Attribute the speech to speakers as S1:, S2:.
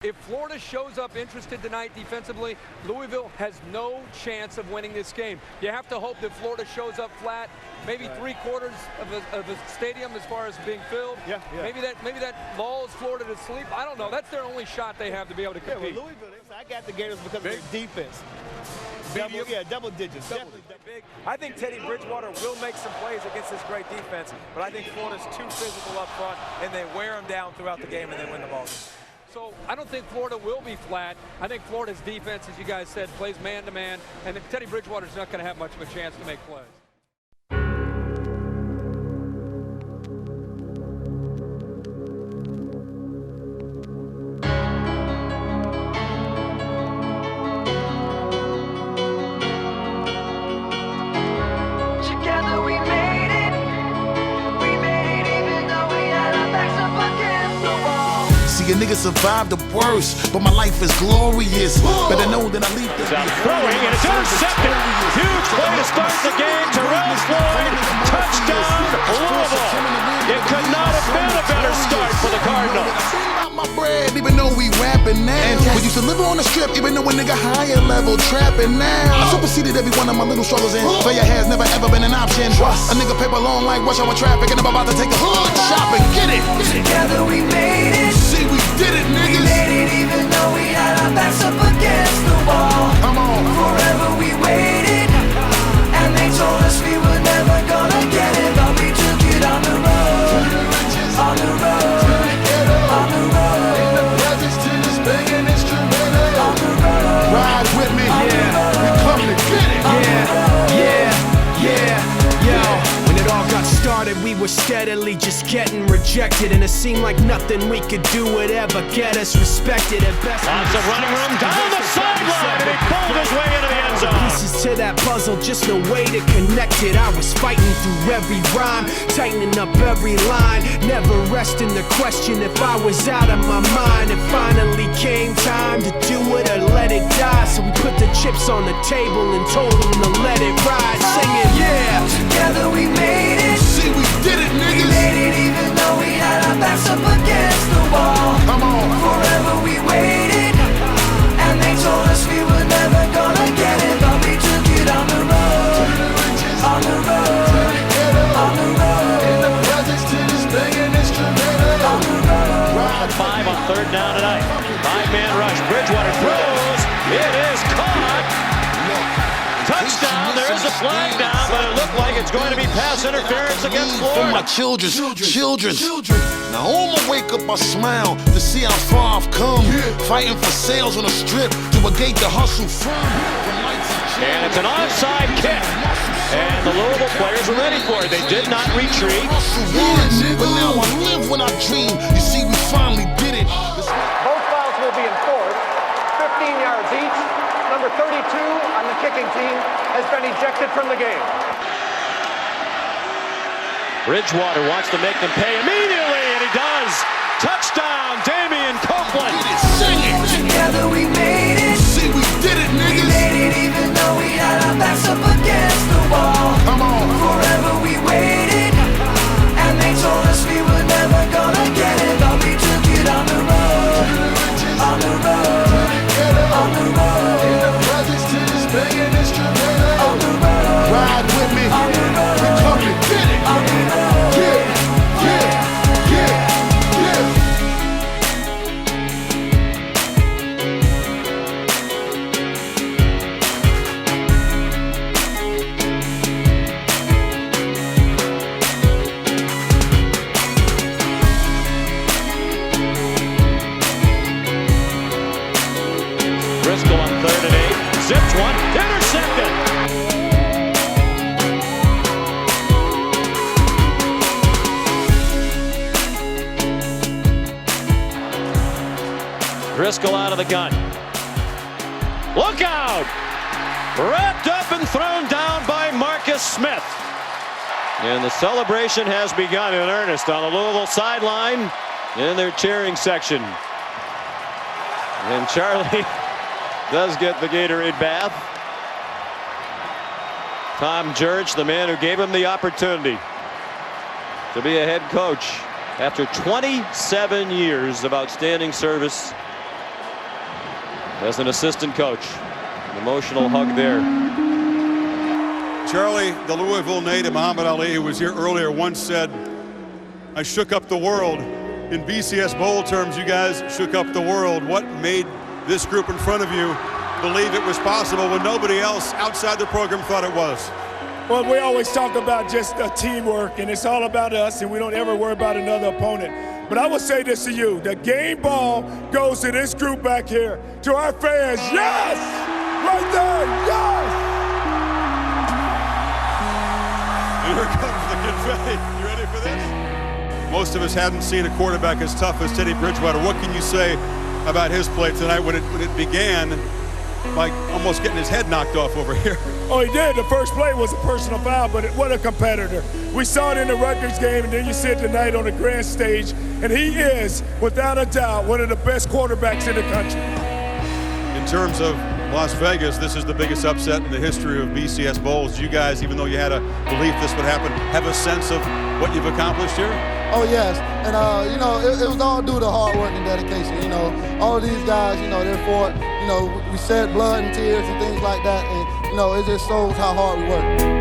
S1: If Florida shows up interested tonight defensively, Louisville has no chance of winning this game. You have to hope that Florida shows up flat, maybe three-quarters of the stadium as far as being filled.
S2: Yeah.
S1: Maybe that lulls Florida to sleep. I don't know. That's their only shot they have to be able to compete.
S2: Well, Louisville, I got the Gators because of their defense. Double digits.
S3: Big. I think Teddy Bridgewater will make some plays against this great defense, but I think Florida's too physical up front, and they wear them down throughout the game, and they win the ball.
S1: So I don't think Florida will be flat. I think Florida's defense, as you guys said, plays man-to-man, and Teddy Bridgewater's not going to have much of a chance to make plays.
S4: Together we made it even though we had our backs up against the wall.
S5: See, a nigga survived the worst, but my life is glorious. Better know that I leave the
S6: throwing, and it's intercepted. Huge play to start the game. Terrell Floyd, touchdown, Louisville. It could not have been a better start for the Cardinals.
S5: My bread, even though we rapping now. We used to live on the strip, even though a nigga higher level trapping now. I superseded every one of my little struggles, and failure has never ever been an option. A nigga paper long like rush hour traffic, and I'm about to take the hood shopping. Get it?
S4: Together we made it.
S5: See, we did it, niggas.
S4: We made it even though we had our backs up against the wall.
S5: Come on.
S4: Forever we waited, and they told us we were never gonna get it, but we took it on the road, on the road, on the road.
S5: Ride with me, we come to get it.
S7: When it all got started, we were steadily just getting rejected, and it seemed like nothing we could do would ever get us respected. At best,
S6: Lots of running room down the sideline, and he pulled his way into the end zone.
S7: Pieces to that puzzle, just no way to connect it. I was fighting through every rhyme, tightening up every line, never resting the question if I was out of my mind. It finally came time to do it or let it die, so we put the chips on the table and told them to let it ride, singing, yeah.
S4: Together we made it.
S5: See, we did it,
S4: We
S5: niggas.
S4: made it even though we had our backs up against the wall.
S5: Come on.
S4: Forever we waited, and they told us we were never gonna get it, but we took it on the road, on the road, on the road, on the road.
S6: 5 on third down tonight. 5-man rush. Bridgewater throws. It is caught. Touchdown. There is a flag down, but it looked like it's going to be pass interference against
S5: For my
S6: Florida.
S5: children. Now on my wake up, I smile to see how far I've come. Fighting for sales on the strip to a gate to hustle from.
S6: And it's an onside kick. And the Louisville players were ready for it. They did not retreat.
S5: But now I live when I dream. You see, we finally did it.
S8: Both fouls will be enforced, 15 yards each. Number 32 on the kicking team has been ejected from the game.
S6: Bridgewater wants to make them pay immediately, and he does. Touchdown, Damian Copeland.
S5: Sing it.
S4: Together we made it.
S5: See, we did it,
S4: We
S5: niggas.
S4: made it even though we had our backs up against the wall.
S5: Come on.
S4: Forever we waited, and they told us we were never gonna get it, but we took it on the road, on the road, on the road, on the road.
S5: Ride with me. We come to get it. Yeah.
S6: Driscoll on 3rd and 8. Zipped one. Intercepted. Driscoll out of the gun. Look out! Wrapped up and thrown down by Marcus Smith. And the celebration has begun in earnest on the Louisville sideline in their cheering section. And Charlie does get the Gatorade bath. Tom Jurich, the man who gave him the opportunity to be a head coach after 27 years of outstanding service as an assistant coach. An emotional hug there.
S9: Charlie, the Louisville native Muhammad Ali, who was here earlier, once said, "I shook up the world." In BCS Bowl terms, you guys shook up the world. What made this group in front of you believe it was possible when nobody else outside the program thought it was?
S10: Well, we always talk about just teamwork, and it's all about us, and we don't ever worry about another opponent. But I will say this to you, the game ball goes to this group back here, to our fans. Yes! Right there, yes!
S9: And here comes the confetti. You ready for this? Most of us hadn't seen a quarterback as tough as Teddy Bridgewater. What can you say about his play tonight when it began by almost getting his head knocked off over here?
S10: Oh, he did. The first play was a personal foul, but what a competitor. We saw it in the Rutgers game, and then you see it tonight on the grand stage, and he is, without a doubt, one of the best quarterbacks in the country.
S9: In terms of Las Vegas, this is the biggest upset in the history of BCS Bowls. You guys, even though you had a belief this would happen, have a sense of what you've accomplished here?
S11: Oh, yes. And, you know, it was all due to hard work and dedication. You know, all of these guys, you know, they're for it. You know, we shed blood and tears and things like that. And, you know, it just shows how hard we work.